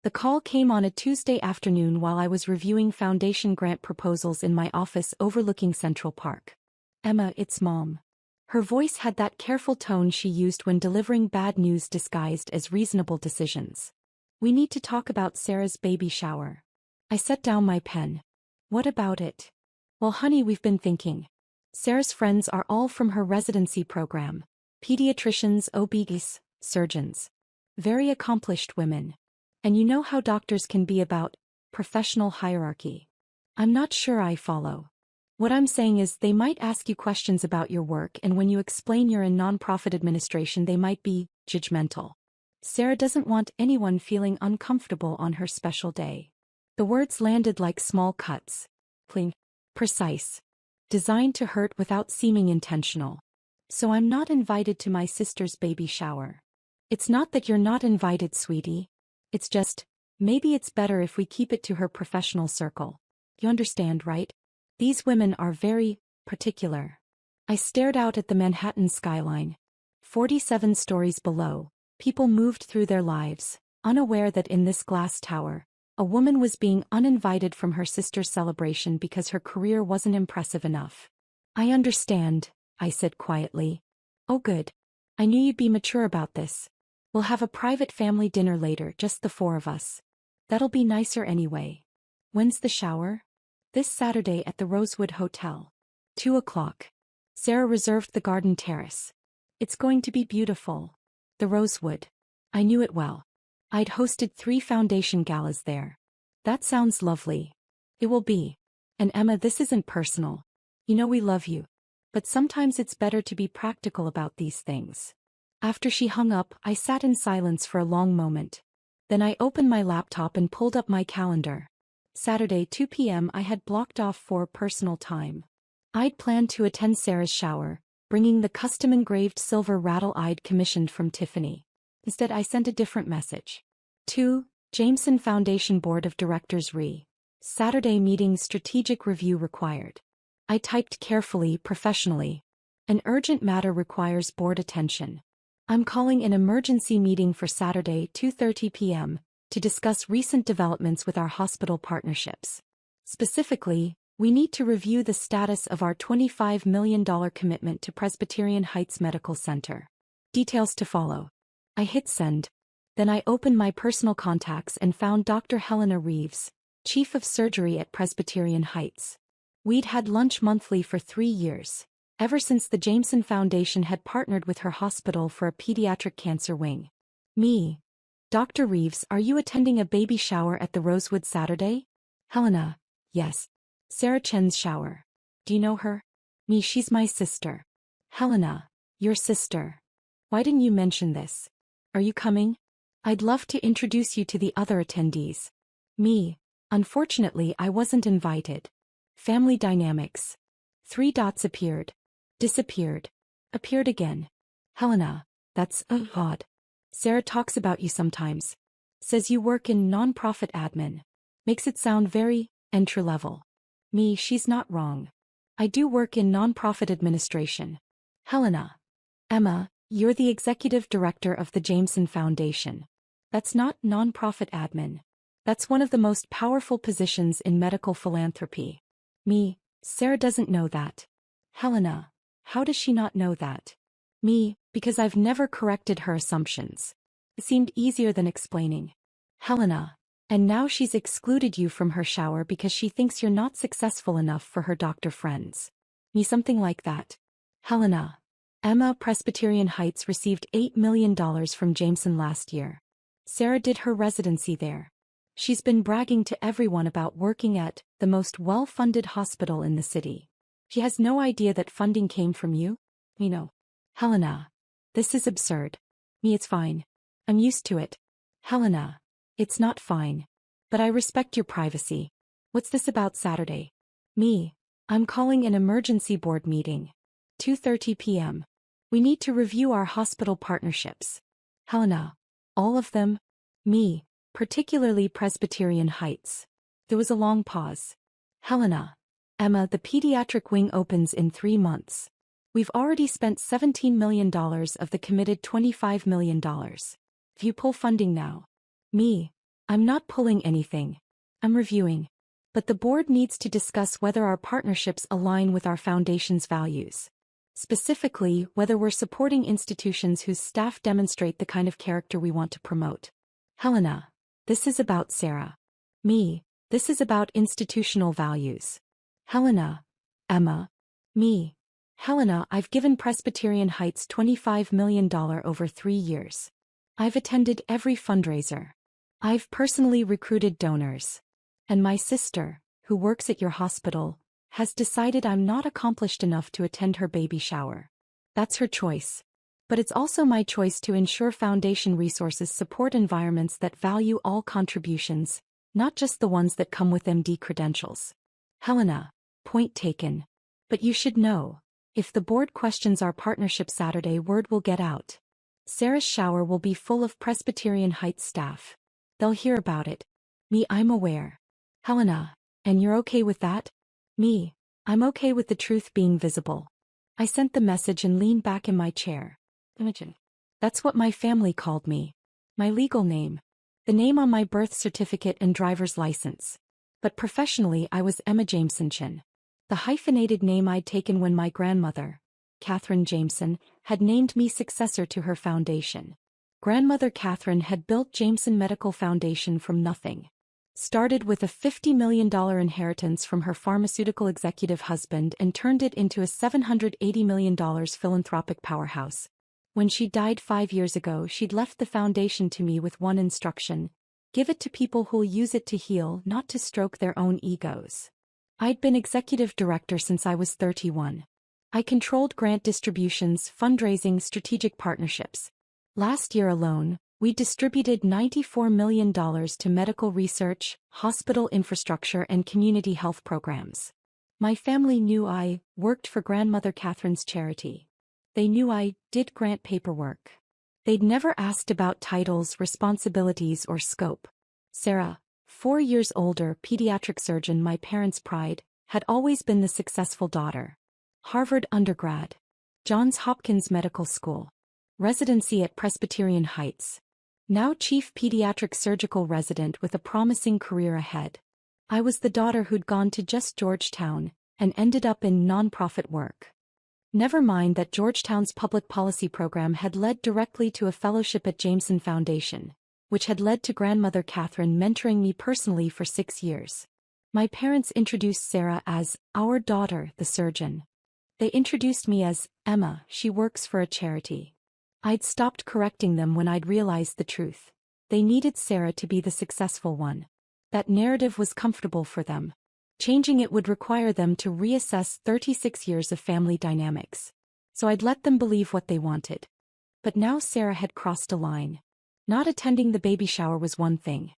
The call came on a Tuesday afternoon while I was reviewing foundation grant proposals in my office overlooking Central Park. Emma, it's Mom. Her voice had that careful tone she used when delivering bad news disguised as reasonable decisions. We need to talk about Sarah's baby shower. I set down my pen. What about it? Well, honey, we've been thinking. Sarah's friends are all from her residency program. Pediatricians, OBs, surgeons. Very accomplished women. And you know how doctors can be about professional hierarchy. I'm not sure I follow. What I'm saying is they might ask you questions about your work, and when you explain you're in nonprofit administration they might be judgmental. Sarah doesn't want anyone feeling uncomfortable on her special day. The words landed like small cuts. Clean. Precise. Designed to hurt without seeming intentional. So I'm not invited to my sister's baby shower. It's not that you're not invited, sweetie. It's just, maybe it's better if we keep it to her professional circle. You understand, right? These women are very particular. I stared out at the Manhattan skyline. 47 stories below, people moved through their lives, unaware that in this glass tower, a woman was being uninvited from her sister's celebration because her career wasn't impressive enough. I understand, I said quietly. Oh good. I knew you'd be mature about this. We'll have a private family dinner later, just the four of us. That'll be nicer anyway. When's the shower? This Saturday at the Rosewood Hotel. 2 o'clock. Sarah reserved the garden terrace. It's going to be beautiful. The Rosewood. I knew it well. I'd hosted 3 foundation galas there. That sounds lovely. It will be. And Emma, this isn't personal. You know we love you. But sometimes it's better to be practical about these things. After she hung up, I sat in silence for a long moment. Then I opened my laptop and pulled up my calendar. Saturday 2 p.m. I had blocked off for personal time. I'd planned to attend Sarah's shower, bringing the custom-engraved silver rattle I'd commissioned from Tiffany. Instead I sent a different message. 2. Jameson Foundation Board of Directors Saturday meeting strategic review required. I typed carefully, professionally. An urgent matter requires board attention. I'm calling an emergency meeting for Saturday 2:30 p.m. to discuss recent developments with our hospital partnerships. Specifically, we need to review the status of our $25 million commitment to Presbyterian Heights Medical Center. Details to follow. I hit send. Then I opened my personal contacts and found Dr. Helena Reeves, Chief of Surgery at Presbyterian Heights. We'd had lunch monthly for 3 years. Ever since the Jameson Foundation had partnered with her hospital for a pediatric cancer wing. Me. Dr. Reeves, are you attending a baby shower at the Rosewood Saturday? Helena. Yes. Sarah Chen's shower. Do you know her? Me, she's my sister. Helena. Your sister. Why didn't you mention this? Are you coming? I'd love to introduce you to the other attendees. Me. Unfortunately, I wasn't invited. Family dynamics. 3 dots appeared. Disappeared. Appeared again. Helena. That's odd. Sarah talks about you sometimes. Says you work in nonprofit admin. Makes it sound very entry-level. Me, she's not wrong. I do work in nonprofit administration. Helena. Emma, you're the executive director of the Jameson Foundation. That's not nonprofit admin. That's one of the most powerful positions in medical philanthropy. Me, Sarah doesn't know that. Helena. How does she not know that? Me, because I've never corrected her assumptions. It seemed easier than explaining. Helena. And now she's excluded you from her shower because she thinks you're not successful enough for her doctor friends. Me, something like that. Helena. Emma, Presbyterian Heights received $8 million from Jameson last year. Sarah did her residency there. She's been bragging to everyone about working at the most well-funded hospital in the city. She has no idea that funding came from you? You know. Helena. This is absurd. Me, it's fine. I'm used to it. Helena. It's not fine. But I respect your privacy. What's this about Saturday? Me. I'm calling an emergency board meeting. 2:30 p.m. We need to review our hospital partnerships. Helena. All of them? Me. Particularly Presbyterian Heights. There was a long pause. Helena. Emma, the pediatric wing opens in 3 months. We've already spent $17 million of the committed $25 million. If you pull funding now. Me. I'm not pulling anything. I'm reviewing. But the board needs to discuss whether our partnerships align with our foundation's values. Specifically, whether we're supporting institutions whose staff demonstrate the kind of character we want to promote. Helena, this is about Sarah. Me, this is about institutional values. Helena, Emma, me. Helena, I've given Presbyterian Heights $25 million over 3 years. I've attended every fundraiser. I've personally recruited donors. And my sister, who works at your hospital, has decided I'm not accomplished enough to attend her baby shower. That's her choice. But it's also my choice to ensure foundation resources support environments that value all contributions, not just the ones that come with MD credentials. Helena, point taken. But you should know, if the board questions our partnership Saturday, word will get out. Sarah's shower will be full of Presbyterian Heights staff. They'll hear about it. Me, I'm aware. Helena, and you're okay with that? Me, I'm okay with the truth being visible. I sent the message and leaned back in my chair. Imogen. That's what my family called me. My legal name. The name on my birth certificate and driver's license. But professionally I was Emma Jameson. The hyphenated name I'd taken when my grandmother, Catherine Jameson, had named me successor to her foundation. Grandmother Catherine had built Jameson Medical Foundation from nothing. Started with a $50 million inheritance from her pharmaceutical executive husband and turned it into a $780 million philanthropic powerhouse. When she died 5 years ago, she'd left the foundation to me with one instruction: give it to people who'll use it to heal, not to stroke their own egos. I'd been executive director since I was 31. I controlled grant distributions, fundraising, strategic partnerships. Last year alone, we distributed $94 million to medical research, hospital infrastructure, and community health programs. My family knew I worked for Grandmother Catherine's charity. They knew I did grant paperwork. They'd never asked about titles, responsibilities, or scope. Sarah, 4 years older, pediatric surgeon, my parents' pride, had always been the successful daughter. Harvard undergrad. Johns Hopkins Medical School. Residency at Presbyterian Heights. Now chief pediatric surgical resident with a promising career ahead. I was the daughter who'd gone to just Georgetown and ended up in nonprofit work. Never mind that Georgetown's public policy program had led directly to a fellowship at Jameson Foundation, which had led to Grandmother Catherine mentoring me personally for 6 years. My parents introduced Sarah as our daughter, the surgeon. They introduced me as Emma, she works for a charity. I'd stopped correcting them when I'd realized the truth. They needed Sarah to be the successful one. That narrative was comfortable for them. Changing it would require them to reassess 36 years of family dynamics. So I'd let them believe what they wanted. But now Sarah had crossed a line. Not attending the baby shower was one thing.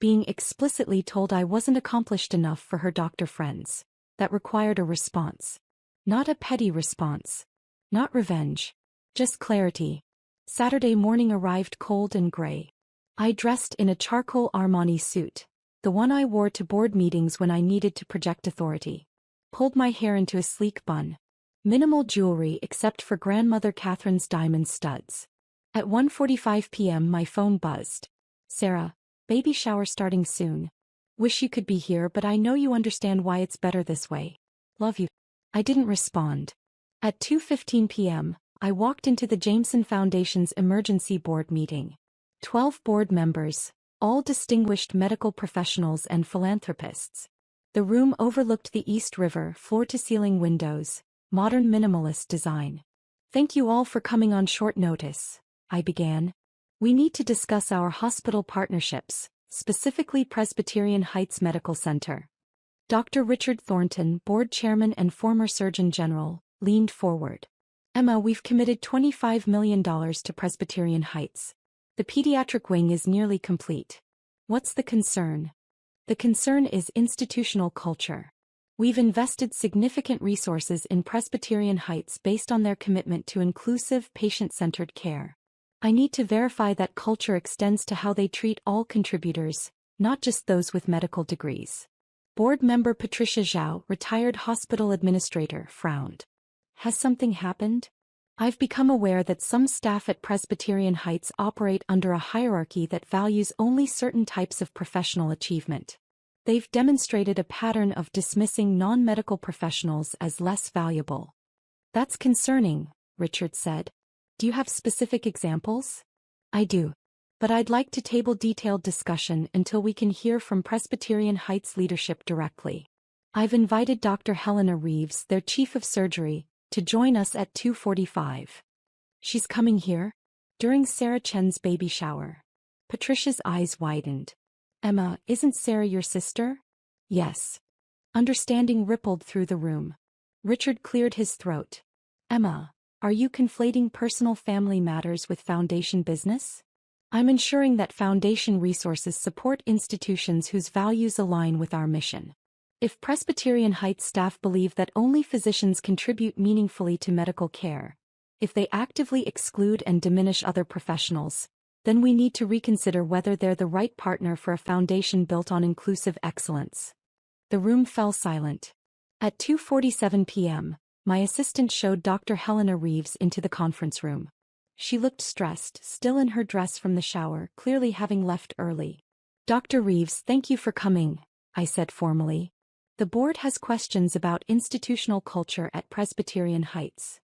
Being explicitly told I wasn't accomplished enough for her doctor friends, that required a response. Not a petty response. Not revenge. Just clarity. Saturday morning arrived cold and gray. I dressed in a charcoal Armani suit, the one I wore to board meetings when I needed to project authority. Pulled my hair into a sleek bun. Minimal jewelry except for Grandmother Catherine's diamond studs. At 1:45 p.m. my phone buzzed. Sarah, baby shower starting soon. Wish you could be here, but I know you understand why it's better this way. Love you. I didn't respond. At 2:15 p.m., I walked into the Jameson Foundation's emergency board meeting. 12 board members, all distinguished medical professionals and philanthropists. The room overlooked the East River, floor-to-ceiling windows, modern minimalist design. Thank you all for coming on short notice, I began. We need to discuss our hospital partnerships, specifically Presbyterian Heights Medical Center. Dr. Richard Thornton, board chairman and former Surgeon General, leaned forward. Emma, we've committed $25 million to Presbyterian Heights. The pediatric wing is nearly complete. What's the concern? The concern is institutional culture. We've invested significant resources in Presbyterian Heights based on their commitment to inclusive, patient-centered care. I need to verify that culture extends to how they treat all contributors, not just those with medical degrees. Board member Patricia Zhao, retired hospital administrator, frowned. Has something happened? I've become aware that some staff at Presbyterian Heights operate under a hierarchy that values only certain types of professional achievement. They've demonstrated a pattern of dismissing non-medical professionals as less valuable. That's concerning, Richard said. Do you have specific examples? I do. But I'd like to table detailed discussion until we can hear from Presbyterian Heights leadership directly. I've invited Dr. Helena Reeves, their chief of surgery, to join us at 2:45. She's coming here? During Sarah Chen's baby shower. Patricia's eyes widened. Emma, isn't Sarah your sister? Yes. Understanding rippled through the room. Richard cleared his throat. Emma, are you conflating personal family matters with foundation business? I'm ensuring that foundation resources support institutions whose values align with our mission. If Presbyterian Heights staff believe that only physicians contribute meaningfully to medical care, if they actively exclude and diminish other professionals, then we need to reconsider whether they're the right partner for a foundation built on inclusive excellence. The room fell silent. At 2:47 p.m., my assistant showed Dr. Helena Reeves into the conference room. She looked stressed, still in her dress from the shower, clearly having left early. Dr. Reeves, thank you for coming, I said formally. The board has questions about institutional culture at Presbyterian Heights.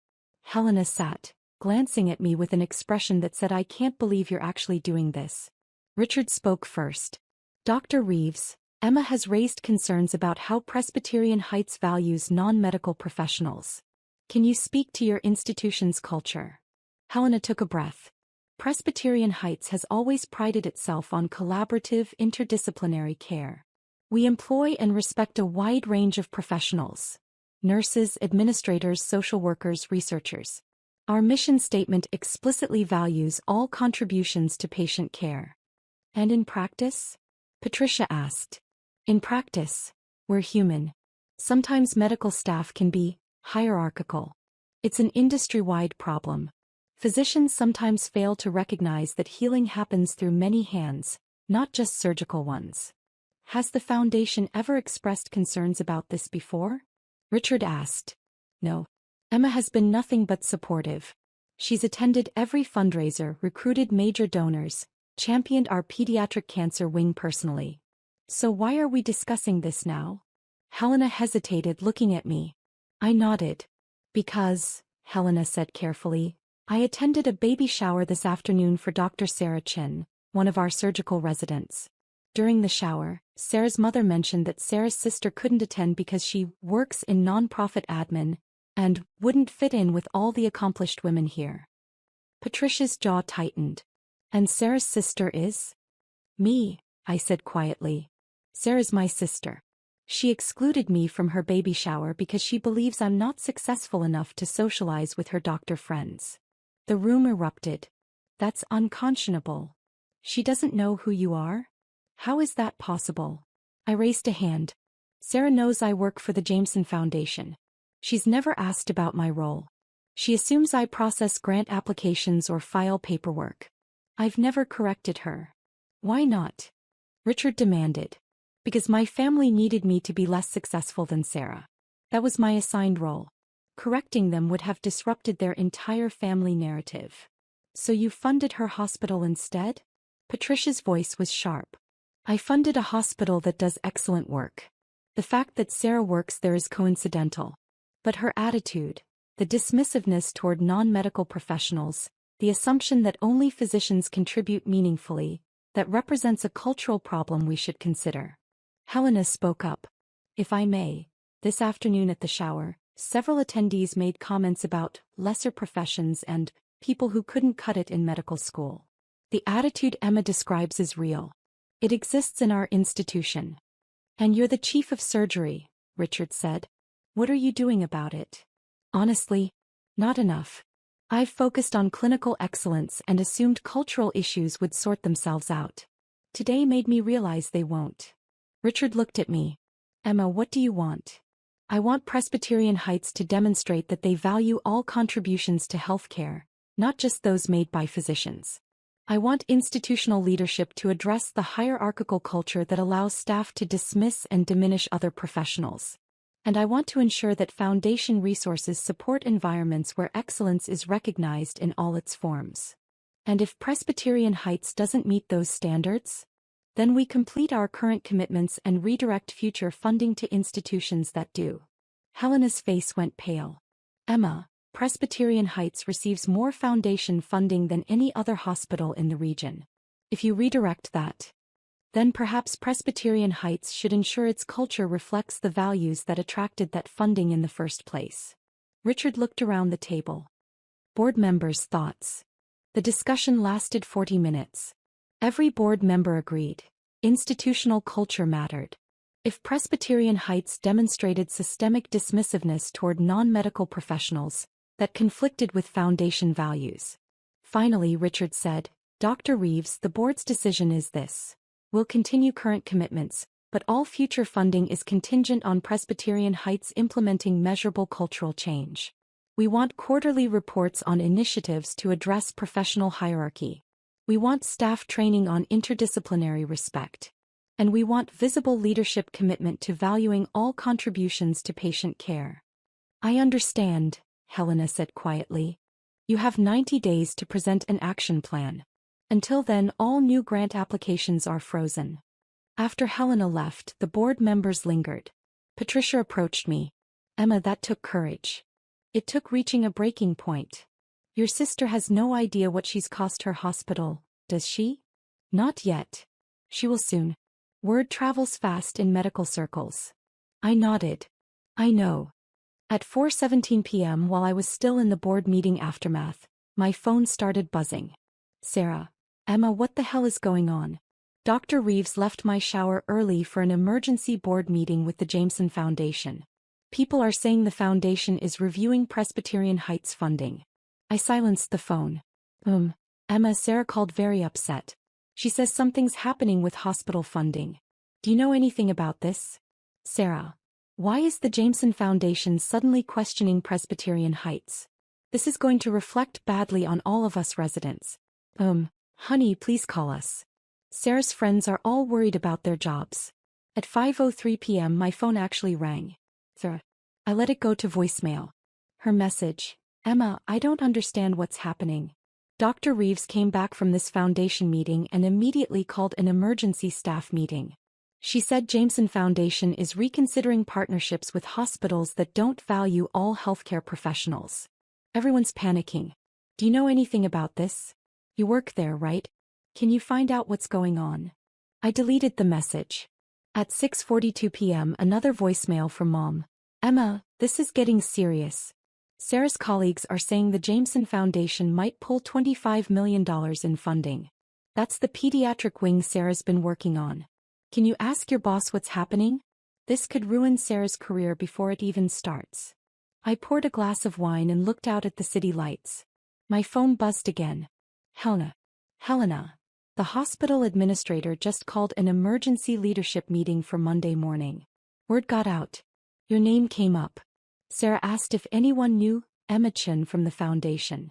Helena sat, glancing at me with an expression that said, I can't believe you're actually doing this. Richard spoke first. Dr. Reeves, Emma has raised concerns about how Presbyterian Heights values non-medical professionals. Can you speak to your institution's culture? Helena took a breath. Presbyterian Heights has always prided itself on collaborative, interdisciplinary care. We employ and respect a wide range of professionals: nurses, administrators, social workers, researchers. Our mission statement explicitly values all contributions to patient care. And in practice? Patricia asked. In practice, we're human. Sometimes medical staff can be hierarchical. It's an industry-wide problem. Physicians sometimes fail to recognize that healing happens through many hands, not just surgical ones. Has the foundation ever expressed concerns about this before? Richard asked. No. Emma has been nothing but supportive. She's attended every fundraiser, recruited major donors, championed our pediatric cancer wing personally. So why are we discussing this now? Helena hesitated, looking at me. I nodded. Because, Helena said carefully, I attended a baby shower this afternoon for Dr. Sarah Chen, one of our surgical residents. During the shower, Sarah's mother mentioned that Sarah's sister couldn't attend because she works in nonprofit admin and wouldn't fit in with all the accomplished women here. Patricia's jaw tightened. And Sarah's sister is? Me, I said quietly. Sarah's my sister. She excluded me from her baby shower because she believes I'm not successful enough to socialize with her doctor friends. The room erupted. That's unconscionable. She doesn't know who you are? How is that possible? I raised a hand. Sarah knows I work for the Jameson Foundation. She's never asked about my role. She assumes I process grant applications or file paperwork. I've never corrected her. Why not? Richard demanded. Because my family needed me to be less successful than Sarah. That was my assigned role. Correcting them would have disrupted their entire family narrative. So you funded her hospital instead? Patricia's voice was sharp. I funded a hospital that does excellent work. The fact that Sarah works there is coincidental. But her attitude, the dismissiveness toward non-medical professionals, the assumption that only physicians contribute meaningfully, that represents a cultural problem we should consider. Helena spoke up. If I may, this afternoon at the shower, several attendees made comments about lesser professions and people who couldn't cut it in medical school. The attitude Emma describes is real. It exists in our institution. And you're the chief of surgery, Richard said. What are you doing about it? Honestly, not enough. I've focused on clinical excellence and assumed cultural issues would sort themselves out. Today made me realize they won't. Richard looked at me. Emma, what do you want? I want Presbyterian Heights to demonstrate that they value all contributions to healthcare, not just those made by physicians. I want institutional leadership to address the hierarchical culture that allows staff to dismiss and diminish other professionals. And I want to ensure that foundation resources support environments where excellence is recognized in all its forms. And if Presbyterian Heights doesn't meet those standards, then we complete our current commitments and redirect future funding to institutions that do. Helena's face went pale. Emma, Presbyterian Heights receives more foundation funding than any other hospital in the region. If you redirect that, then perhaps Presbyterian Heights should ensure its culture reflects the values that attracted that funding in the first place. Richard looked around the table. Board members' thoughts. The discussion lasted 40 minutes. Every board member agreed. Institutional culture mattered. If Presbyterian Heights demonstrated systemic dismissiveness toward non-medical professionals, that conflicted with foundation values. Finally, Richard said, Dr. Reeves, the board's decision is this. We'll continue current commitments, but all future funding is contingent on Presbyterian Heights implementing measurable cultural change. We want quarterly reports on initiatives to address professional hierarchy. We want staff training on interdisciplinary respect. And we want visible leadership commitment to valuing all contributions to patient care. I understand, Helena said quietly. You have 90 days to present an action plan. Until then, all new grant applications are frozen. After Helena left, the board members lingered. Patricia approached me. Emma, that took courage. It took reaching a breaking point. Your sister has no idea what she's cost her hospital, does she? Not yet. She will soon. Word travels fast in medical circles. I nodded. I know. At 4:17 p.m., while I was still in the board meeting aftermath, my phone started buzzing. Sarah. Emma, what the hell is going on? Dr. Reeves left my shower early for an emergency board meeting with the Jameson Foundation. People are saying the foundation is reviewing Presbyterian Heights funding. I silenced the phone. Emma, Sarah called very upset. She says something's happening with hospital funding. Do you know anything about this? Sarah. Why is the Jameson Foundation suddenly questioning Presbyterian Heights? This is going to reflect badly on all of us residents. Honey, please call us. Sarah's friends are all worried about their jobs. At 5:03 p.m. my phone actually rang. Sarah. I let it go to voicemail. Her message. Emma, I don't understand what's happening. Dr. Reeves came back from this foundation meeting and immediately called an emergency staff meeting. She said Jameson Foundation is reconsidering partnerships with hospitals that don't value all healthcare professionals. Everyone's panicking. Do you know anything about this? You work there, right? Can you find out what's going on? I deleted the message. At 6:42 p.m. another voicemail from Mom. Emma, this is getting serious. Sarah's colleagues are saying the Jameson Foundation might pull $25 million in funding. That's the pediatric wing Sarah's been working on. Can you ask your boss what's happening? This could ruin Sarah's career before it even starts. I poured a glass of wine and looked out at the city lights. My phone buzzed again. Helena. The hospital administrator just called an emergency leadership meeting for Monday morning. Word got out. Your name came up. Sarah asked if anyone knew Emma Chin from the foundation.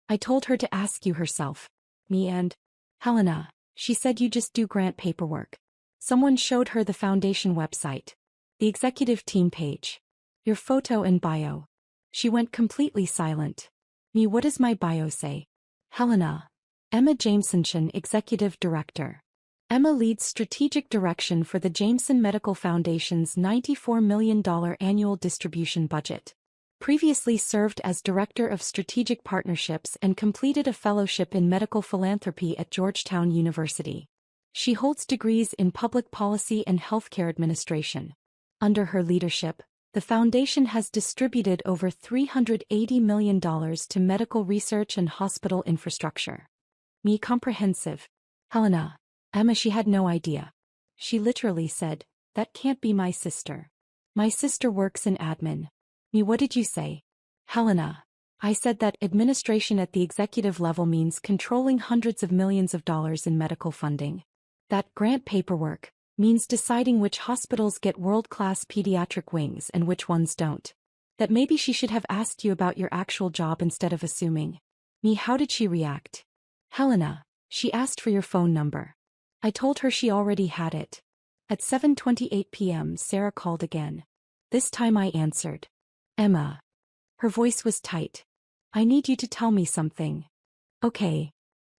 I told her to ask you herself. Me and Helena. She said you just do grant paperwork. Someone showed her the foundation website. The executive team page. Your photo and bio. She went completely silent. Me, what does my bio say? Helena. Emma Jameson, Executive Director. Emma leads strategic direction for the Jameson Medical Foundation's $94 million annual distribution budget. Previously served as Director of Strategic Partnerships and completed a fellowship in medical philanthropy at Georgetown University. She holds degrees in public policy and healthcare administration. Under her leadership, the foundation has distributed over $380 million to medical research and hospital infrastructure. Me, comprehensive. Helena. Emma, she had no idea. She literally said, that can't be my sister. My sister works in admin. Me, what did you say? Helena. I said that administration at the executive level means controlling hundreds of millions of dollars in medical funding. That grant paperwork means deciding which hospitals get world-class pediatric wings and which ones don't. That maybe she should have asked you about your actual job instead of assuming. Me, how did she react? Helena. She asked for your phone number. I told her she already had it. At 7:28 p.m. Sarah called again. This time I answered. Emma. Her voice was tight. I need you to tell me something. Okay.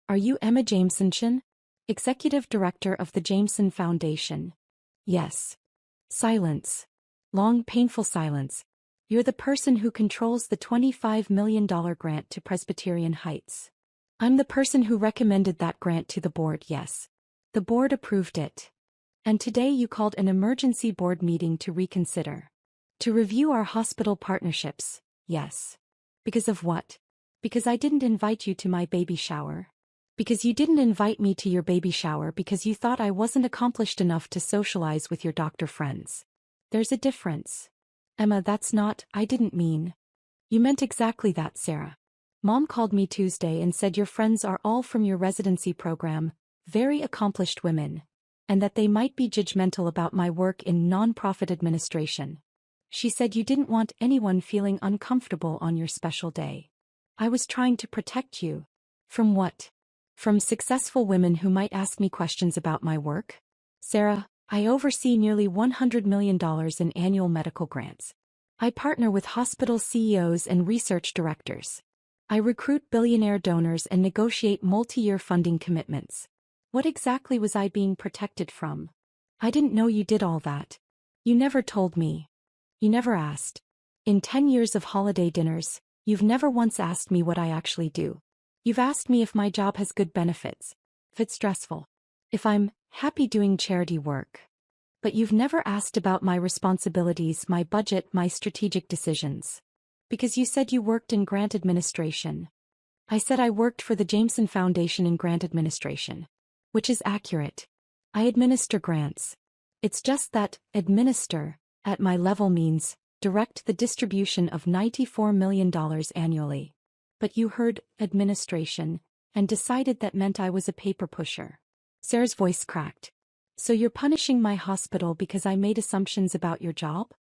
Are you Emma Jameson, Executive Director of the Jameson Foundation? Yes. Silence. Long, painful silence. You're the person who controls the $25 million grant to Presbyterian Heights. I'm the person who recommended that grant to the board, yes. The board approved it. And today you called an emergency board meeting to reconsider. To review our hospital partnerships, yes. Because of what? Because I didn't invite you to my baby shower. Because you didn't invite me to your baby shower because you thought I wasn't accomplished enough to socialize with your doctor friends. There's a difference. Emma, I didn't mean. You meant exactly that, Sarah. Mom called me Tuesday and said your friends are all from your residency program, very accomplished women, and that they might be judgmental about my work in nonprofit administration. She said you didn't want anyone feeling uncomfortable on your special day. I was trying to protect you. From what? From successful women who might ask me questions about my work? Sarah, I oversee nearly $100 million in annual medical grants. I partner with hospital CEOs and research directors. I recruit billionaire donors and negotiate multi-year funding commitments. What exactly was I being protected from? I didn't know you did all that. You never told me. You never asked. In 10 years of holiday dinners, you've never once asked me what I actually do. You've asked me if my job has good benefits, if it's stressful, if I'm happy doing charity work. But you've never asked about my responsibilities, my budget, my strategic decisions. Because you said you worked in grant administration. I said I worked for the Jameson Foundation in grant administration. Which is accurate. I administer grants. It's just that administer, at my level means, direct the distribution of $94 million annually. But you heard administration, and decided that meant I was a paper pusher. Sarah's voice cracked. So you're punishing my hospital because I made assumptions about your job?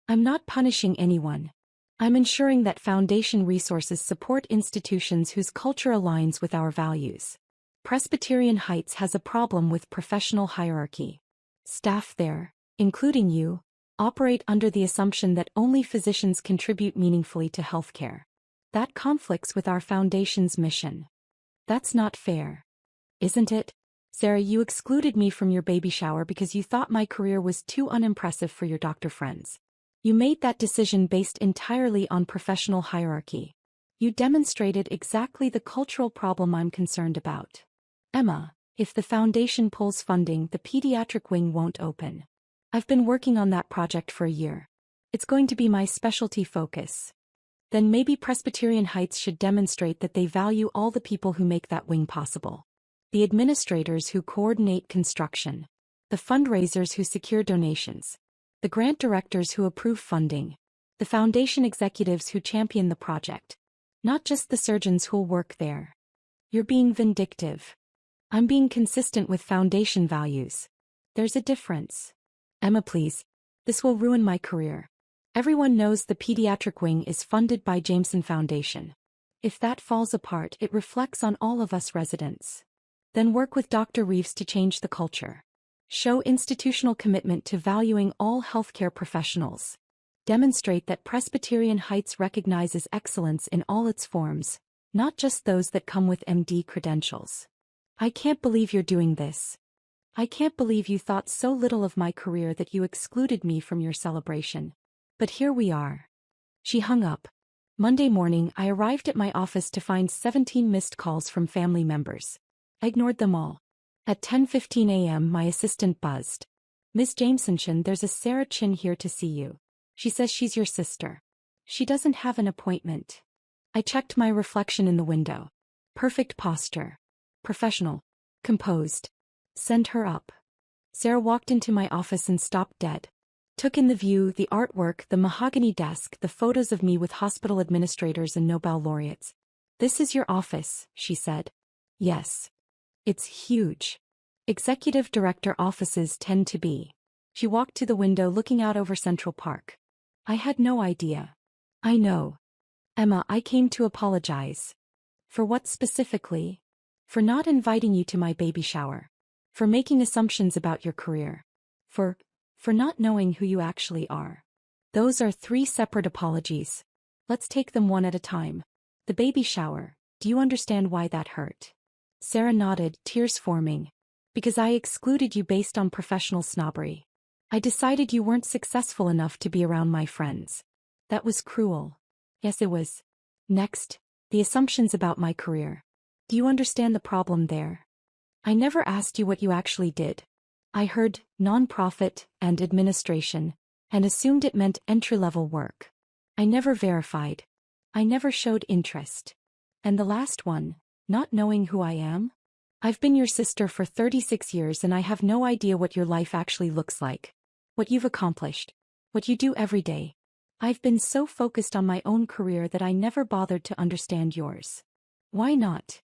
I'm not punishing anyone. I'm ensuring that foundation resources support institutions whose culture aligns with our values. Presbyterian Heights has a problem with professional hierarchy. Staff there, including you, operate under the assumption that only physicians contribute meaningfully to healthcare. That conflicts with our foundation's mission. That's not fair. Isn't it? Sarah, you excluded me from your baby shower because you thought my career was too unimpressive for your doctor friends. You made that decision based entirely on professional hierarchy. You demonstrated exactly the cultural problem I'm concerned about. Emma, if the foundation pulls funding, the pediatric wing won't open. I've been working on that project for a year. It's going to be my specialty focus. Then maybe Presbyterian Heights should demonstrate that they value all the people who make that wing possible. The administrators who coordinate construction. The fundraisers who secure donations. The grant directors who approve funding. The foundation executives who champion the project. Not just the surgeons who'll work there. You're being vindictive. I'm being consistent with foundation values. There's a difference. Emma, please. This will ruin my career. Everyone knows the pediatric wing is funded by Jameson Foundation. If that falls apart, it reflects on all of us residents. Then work with Dr. Reeves to change the culture. Show institutional commitment to valuing all healthcare professionals. Demonstrate that Presbyterian Heights recognizes excellence in all its forms, not just those that come with MD credentials. I can't believe you're doing this. I can't believe you thought so little of my career that you excluded me from your celebration. But here we are. She hung up. Monday morning, I arrived at my office to find 17 missed calls from family members. I ignored them all. At 10:15 a.m., my assistant buzzed. Miss Jameson, there's a Sarah Chin here to see you. She says she's your sister. She doesn't have an appointment. I checked my reflection in the window. Perfect posture. Professional. Composed. Send her up. Sarah walked into my office and stopped dead. Took in the view, the artwork, the mahogany desk, the photos of me with hospital administrators and Nobel laureates. This is your office, she said. Yes. It's huge. Executive director offices tend to be. She walked to the window looking out over Central Park. I had no idea. I know. Emma, I came to apologize. For what specifically? For not inviting you to my baby shower. For making assumptions about your career. For not knowing who you actually are. Those are three separate apologies. Let's take them one at a time. The baby shower. Do you understand why that hurt? Sarah nodded, tears forming. Because I excluded you based on professional snobbery. I decided you weren't successful enough to be around my friends. That was cruel. Yes, it was. Next, the assumptions about my career. Do you understand the problem there? I never asked you what you actually did. I heard nonprofit and administration, and assumed it meant entry-level work. I never verified. I never showed interest. And the last one, not knowing who I am? I've been your sister for 36 years and I have no idea what your life actually looks like. What you've accomplished. What you do every day. I've been so focused on my own career that I never bothered to understand yours. Why not?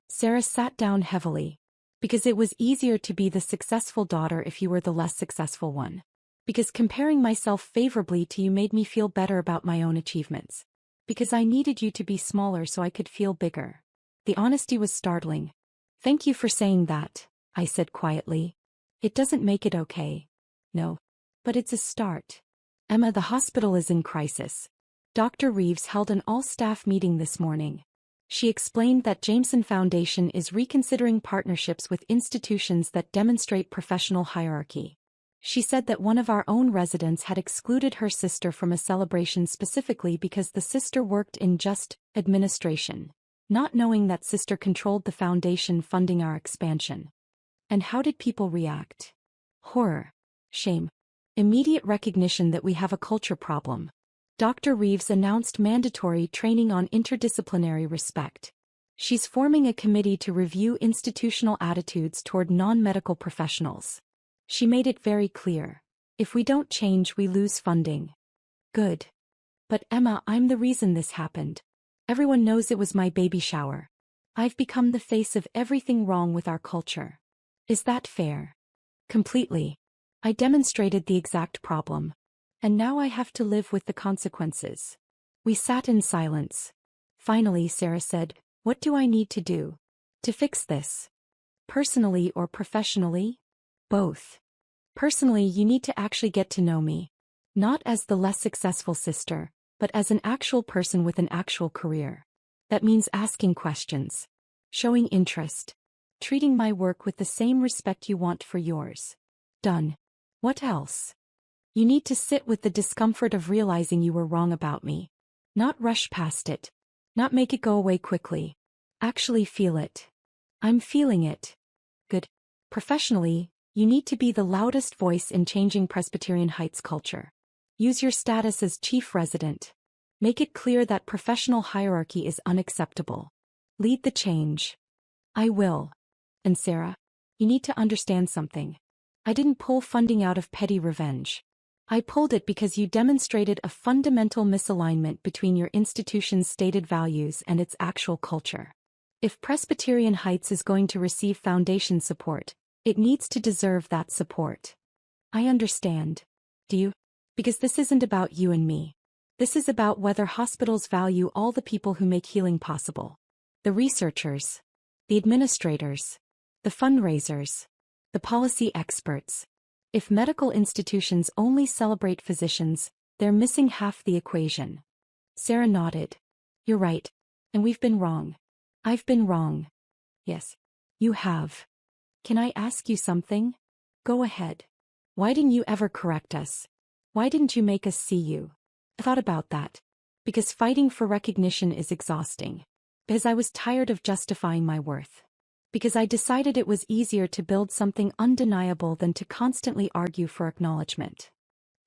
Sarah sat down heavily. Because it was easier to be the successful daughter if you were the less successful one. Because comparing myself favorably to you made me feel better about my own achievements. Because I needed you to be smaller so I could feel bigger. The honesty was startling. Thank you for saying that, I said quietly. It doesn't make it okay. No. But it's a start. Emma, the hospital is in crisis. Dr. Reeves held an all-staff meeting this morning. She explained that Jameson Foundation is reconsidering partnerships with institutions that demonstrate professional hierarchy. She said that one of our own residents had excluded her sister from a celebration specifically because the sister worked in just administration, not knowing that sister controlled the foundation funding our expansion. And how did people react? Horror. Shame. Immediate recognition that we have a culture problem. Dr. Reeves announced mandatory training on interdisciplinary respect. She's forming a committee to review institutional attitudes toward non-medical professionals. She made it very clear. If we don't change, we lose funding. Good. But Emma, I'm the reason this happened. Everyone knows it was my baby shower. I've become the face of everything wrong with our culture. Is that fair? Completely. I demonstrated the exact problem. And now I have to live with the consequences. We sat in silence. Finally, Sarah said, "What do I need to do to fix this? Personally or professionally?" Both. Personally, you need to actually get to know me. Not as the less successful sister, but as an actual person with an actual career. That means asking questions. Showing interest. Treating my work with the same respect you want for yours. Done. What else? You need to sit with the discomfort of realizing you were wrong about me. Not rush past it. Not make it go away quickly. Actually feel it. I'm feeling it. Good. Professionally, you need to be the loudest voice in changing Presbyterian Heights culture. Use your status as chief resident. Make it clear that professional hierarchy is unacceptable. Lead the change. I will. And Sarah, you need to understand something. I didn't pull funding out of petty revenge. I pulled it because you demonstrated a fundamental misalignment between your institution's stated values and its actual culture. If Presbyterian Heights is going to receive foundation support, it needs to deserve that support. I understand. Do you? Because this isn't about you and me. This is about whether hospitals value all the people who make healing possible. The researchers, the administrators, the fundraisers, the policy experts. If medical institutions only celebrate physicians, they're missing half the equation. Sarah nodded. You're right. And we've been wrong. I've been wrong. Yes. You have. Can I ask you something? Go ahead. Why didn't you ever correct us? Why didn't you make us see you? I thought about that. Because fighting for recognition is exhausting. Because I was tired of justifying my worth. Because I decided it was easier to build something undeniable than to constantly argue for acknowledgement.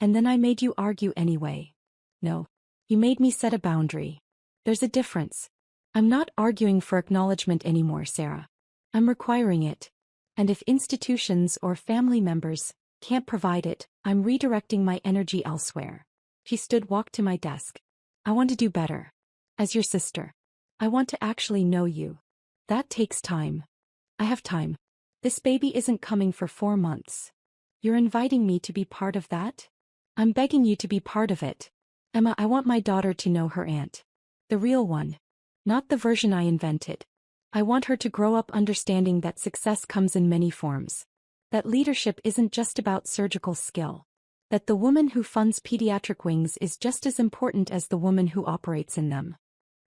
And then I made you argue anyway. No. You made me set a boundary. There's a difference. I'm not arguing for acknowledgement anymore, Sarah. I'm requiring it. And if institutions or family members can't provide it, I'm redirecting my energy elsewhere. She walked to my desk. I want to do better. As your sister. I want to actually know you. That takes time. I have time. This baby isn't coming for 4 months. You're inviting me to be part of that? I'm begging you to be part of it. Emma, I want my daughter to know her aunt. The real one. Not the version I invented. I want her to grow up understanding that success comes in many forms. That leadership isn't just about surgical skill. That the woman who funds pediatric wings is just as important as the woman who operates in them.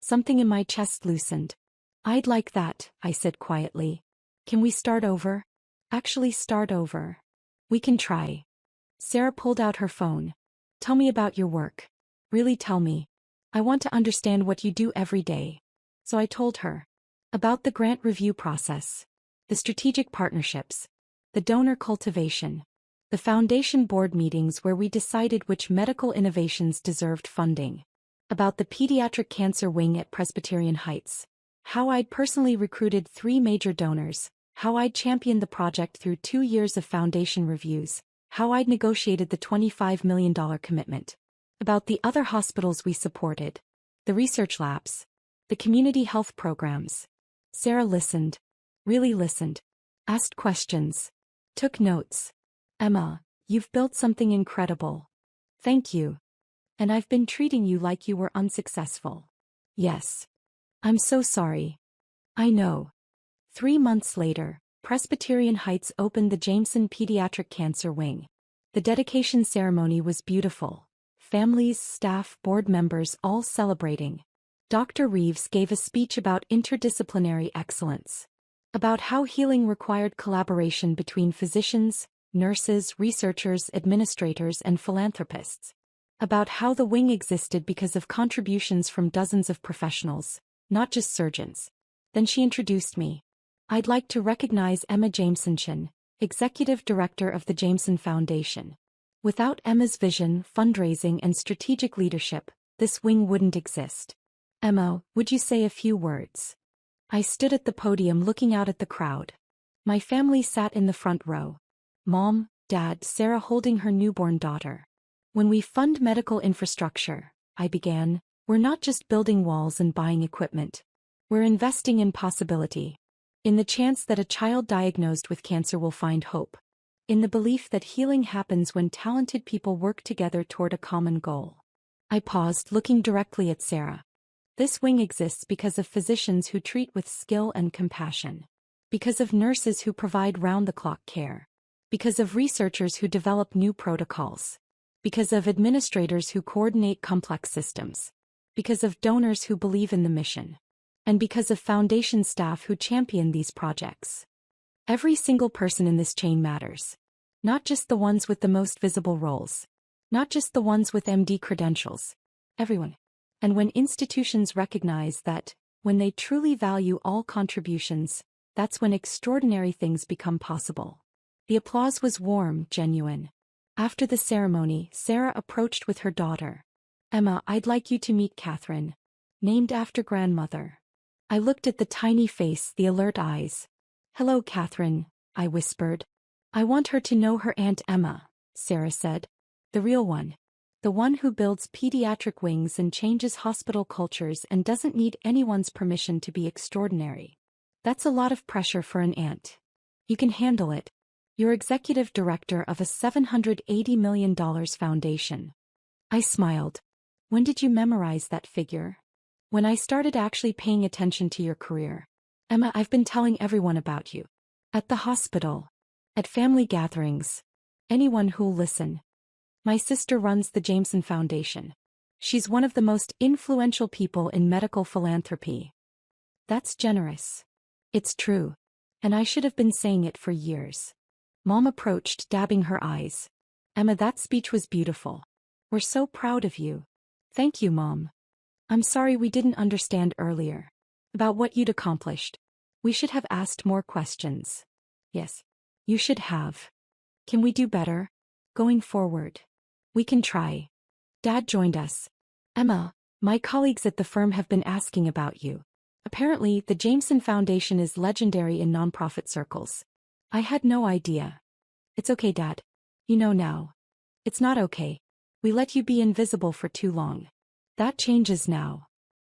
Something in my chest loosened. I'd like that, I said quietly. Can we start over? Actually start over. We can try. Sarah pulled out her phone. Tell me about your work. Really tell me. I want to understand what you do every day. So I told her. About the grant review process. The strategic partnerships. The donor cultivation. The foundation board meetings where we decided which medical innovations deserved funding. About the pediatric cancer wing at Presbyterian Heights. How I'd personally recruited 3 major donors. How I'd championed the project through 2 years of foundation reviews. How I'd negotiated the $25 million commitment. About the other hospitals we supported. The research labs. The community health programs. Sarah listened. Really listened. Asked questions. Took notes. Emma, you've built something incredible. Thank you. And I've been treating you like you were unsuccessful. Yes. I'm so sorry. I know. 3 months later, Presbyterian Heights opened the Jameson Pediatric Cancer Wing. The dedication ceremony was beautiful. Families, staff, board members all celebrating. Dr. Reeves gave a speech about interdisciplinary excellence. About how healing required collaboration between physicians, nurses, researchers, administrators, and philanthropists. About how the wing existed because of contributions from dozens of professionals, not just surgeons. Then she introduced me. I'd like to recognize Emma Jameson, Executive Director of the Jameson Foundation. Without Emma's vision, fundraising, and strategic leadership, this wing wouldn't exist. Emma, would you say a few words? I stood at the podium looking out at the crowd. My family sat in the front row. Mom, Dad, Sarah holding her newborn daughter. When we fund medical infrastructure, I began, we're not just building walls and buying equipment. We're investing in possibility. In the chance that a child diagnosed with cancer will find hope. In the belief that healing happens when talented people work together toward a common goal. I paused, looking directly at Sarah. This wing exists because of physicians who treat with skill and compassion. Because of nurses who provide round-the-clock care. Because of researchers who develop new protocols. Because of administrators who coordinate complex systems. Because of donors who believe in the mission. And because of foundation staff who champion these projects. Every single person in this chain matters. Not just the ones with the most visible roles. Not just the ones with MD credentials. Everyone. And when institutions recognize that, when they truly value all contributions, that's when extraordinary things become possible. The applause was warm, genuine. After the ceremony, Sarah approached with her daughter. Emma, I'd like you to meet Catherine. Named after grandmother. I looked at the tiny face, the alert eyes. Hello, Catherine, I whispered. I want her to know her Aunt Emma, Sarah said. The real one. The one who builds pediatric wings and changes hospital cultures and doesn't need anyone's permission to be extraordinary. That's a lot of pressure for an aunt. You can handle it. You're executive director of a $780 million foundation. I smiled. When did you memorize that figure? When I started actually paying attention to your career. Emma, I've been telling everyone about you. At the hospital. At family gatherings. Anyone who'll listen. My sister runs the Jameson Foundation. She's one of the most influential people in medical philanthropy. That's generous. It's true. And I should have been saying it for years. Mom approached, dabbing her eyes. Emma, that speech was beautiful. We're so proud of you. Thank you, Mom. I'm sorry we didn't understand earlier. About what you'd accomplished. We should have asked more questions. Yes. You should have. Can we do better? Going forward. We can try. Dad joined us. Emma, my colleagues at the firm have been asking about you. Apparently, the Jameson Foundation is legendary in nonprofit circles. I had no idea. It's okay, Dad. You know now. It's not okay. We let you be invisible for too long. That changes now.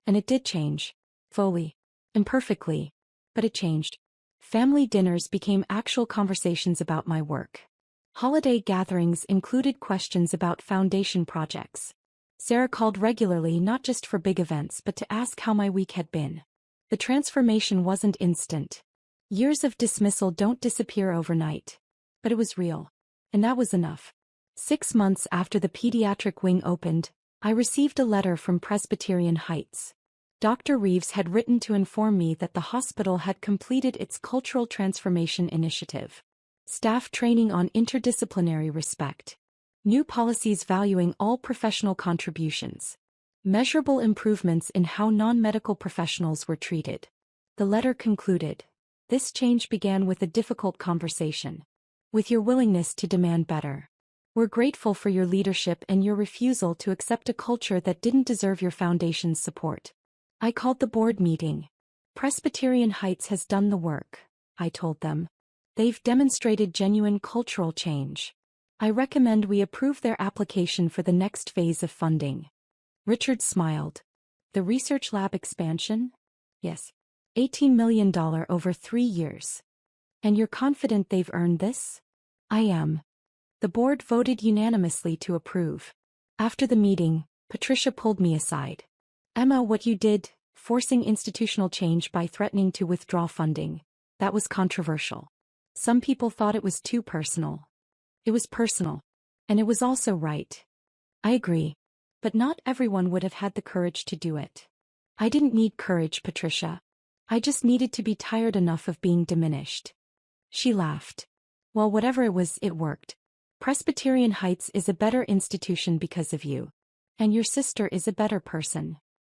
And it did change. Fully. Imperfectly. But it changed. Family dinners became actual conversations about my work. Holiday gatherings included questions about foundation projects. Sarah called regularly not just for big events but to ask how my week had been. The transformation wasn't instant. Years of dismissal don't disappear overnight. But it was real. And that was enough. 6 months after the pediatric wing opened, I received a letter from Presbyterian Heights. Dr. Reeves had written to inform me that the hospital had completed its cultural transformation initiative. Staff training on interdisciplinary respect. New policies valuing all professional contributions. Measurable improvements in how non-medical professionals were treated. The letter concluded. This change began with a difficult conversation. With your willingness to demand better. We're grateful for your leadership and your refusal to accept a culture that didn't deserve your foundation's support. I called the board meeting. Presbyterian Heights has done the work, I told them. They've demonstrated genuine cultural change. I recommend we approve their application for the next phase of funding. Richard smiled. The research lab expansion? Yes. $18 million over 3 years. And you're confident they've earned this? I am. The board voted unanimously to approve. After the meeting, Patricia pulled me aside. Emma, what you did, forcing institutional change by threatening to withdraw funding, that was controversial. Some people thought it was too personal. It was personal. And it was also right. I agree. But not everyone would have had the courage to do it. I didn't need courage, Patricia. I just needed to be tired enough of being diminished. She laughed. Well, whatever it was, it worked. Presbyterian Heights is a better institution because of you. And your sister is a better person.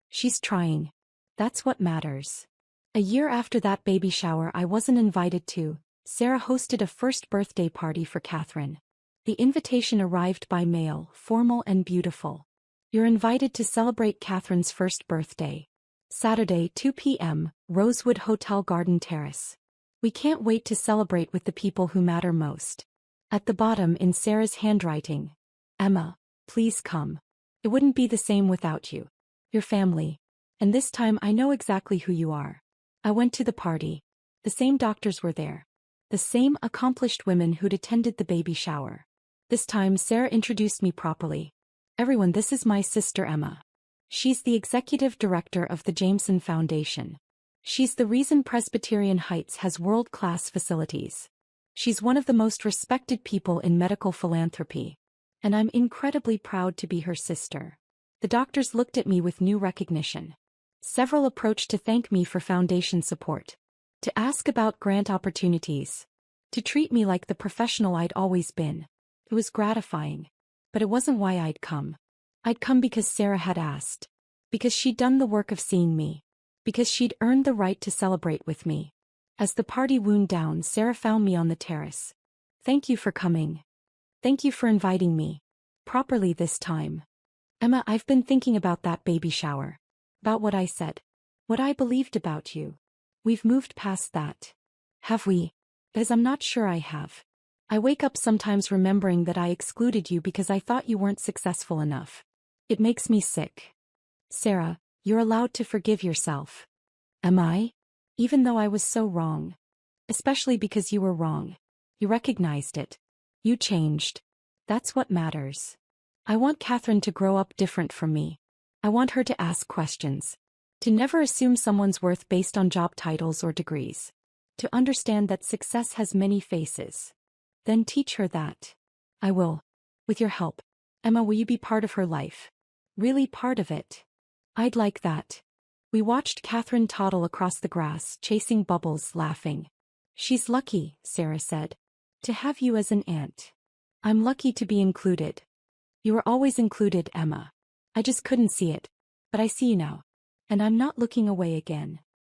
She's trying. That's what matters. A year after that baby shower I wasn't invited to, Sarah hosted a first birthday party for Catherine. The invitation arrived by mail, formal and beautiful. You're invited to celebrate Catherine's first birthday. Saturday, 2 p.m., Rosewood Hotel Garden Terrace. We can't wait to celebrate with the people who matter most. At the bottom in Sarah's handwriting. Emma, please come. It wouldn't be the same without you. Your family. And this time I know exactly who you are. I went to the party. The same doctors were there. The same accomplished women who'd attended the baby shower. This time Sarah introduced me properly. Everyone, this is my sister Emma. She's the executive director of the Jameson Foundation. She's the reason Presbyterian Heights has world-class facilities. She's one of the most respected people in medical philanthropy. And I'm incredibly proud to be her sister. The doctors looked at me with new recognition. Several approached to thank me for foundation support. To ask about grant opportunities. To treat me like the professional I'd always been. It was gratifying. But it wasn't why I'd come. I'd come because Sarah had asked. Because she'd done the work of seeing me. Because she'd earned the right to celebrate with me. As the party wound down, Sarah found me on the terrace. Thank you for coming. Thank you for inviting me. Properly this time. Emma, I've been thinking about that baby shower. About what I said. What I believed about you. We've moved past that. Have we? Because I'm not sure I have. I wake up sometimes remembering that I excluded you because I thought you weren't successful enough. It makes me sick. Sarah, you're allowed to forgive yourself. Am I? Even though I was so wrong. Especially because you were wrong. You recognized it. You changed. That's what matters. I want Catherine to grow up different from me. I want her to ask questions. To never assume someone's worth based on job titles or degrees. To understand that success has many faces. Then teach her that. I will. With your help. Emma, will you be part of her life? Really part of it? I'd like that. We watched Catherine toddle across the grass, chasing bubbles, laughing. She's lucky, Sarah said. To have you as an aunt. I'm lucky to be included. You were always included, Emma. I just couldn't see it. But I see you now. And I'm not looking away again.